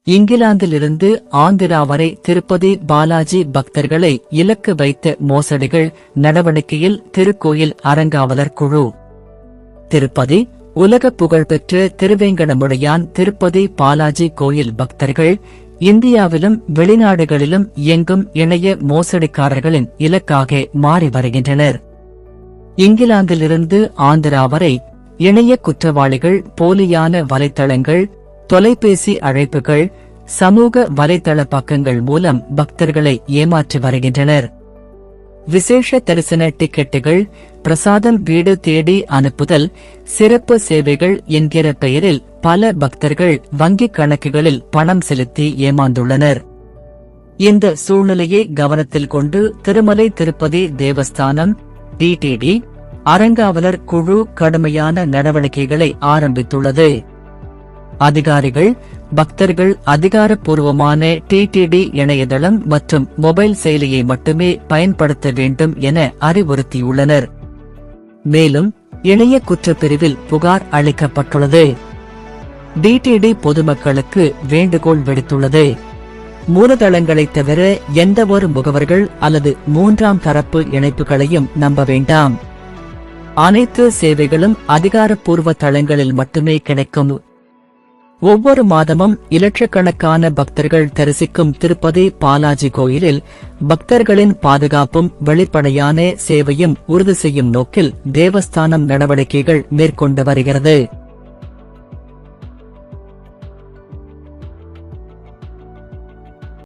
இங்கிலாந்திலிருந்து ஆந்திரா வரை திருப்பதி பாலாஜி பக்தர்களை இலக்கு வைத்த மோசடிகள் நடவடிக்கையில் திருக்கோயில் அறங்காவலர் குழு. திருப்பதி உலக புகழ்பெற்ற திருவேங்கடமுடையான் திருப்பதி பாலாஜி கோயில் பக்தர்கள் இந்தியாவிலும் வெளிநாடுகளிலும் இயங்கும் இணைய மோசடிக்காரர்களின் இலக்காக மாறி வருகின்றனர். இங்கிலாந்திலிருந்து ஆந்திரா வரை இணைய குற்றவாளிகள் போலியான வலைத்தளங்கள், தொலைபேசி அழைப்புகள், சமூக வலைத்தள பக்கங்கள் மூலம் பக்தர்களை ஏமாற்றி வருகின்றனர். விசேஷ தரிசன டிக்கெட்டுகள், பிரசாதம் வீடு தேடி அனுப்புதல், சிறப்பு சேவைகள் என்கிற பெயரில் பல பக்தர்கள் வங்கிக் கணக்குகளில் பணம் செலுத்தி ஏமாந்துள்ளனர். இந்த சூழ்நிலையை கவனத்தில் கொண்டு திருமலை திருப்பதி தேவஸ்தானம் டிடிடி அறங்காவலர் குழு கடுமையான நடவடிக்கைகளை ஆரம்பித்துள்ளது. அதிகாரிகள் பக்தர்கள் அதிகாரப்பூர்வமான டிடிடி இணையதளம் மற்றும் மொபைல் செயலியை மட்டுமே பயன்படுத்த வேண்டும் என அறிவுறுத்தியுள்ளனர். மேலும் இணைய குற்றப்பிரிவில் புகார் அளிக்கப்பட்டுள்ளது. டிடிடி பொதுமக்களுக்கு வேண்டுகோள் விடுத்துள்ளது. மூலதளங்களைத் தவிர எந்தவொரு முகவர்கள் அல்லது மூன்றாம் தரப்பு இணைப்புகளையும் நம்ப வேண்டாம். அனைத்து சேவைகளும் அதிகாரப்பூர்வ தளங்களில் மட்டுமே கிடைக்கும். ஒவ்வொரு மாதமும் இலட்சக்கணக்கான பக்தர்கள் தரிசிக்கும் திருப்பதி பாலாஜி கோயிலில் பக்தர்களின் பாதுகாப்பும் வெளிப்படையான சேவையும் உறுதி செய்யும் நோக்கில் தேவஸ்தானம் நடவடிக்கைகள் மேற்கொண்டு வருகிறது.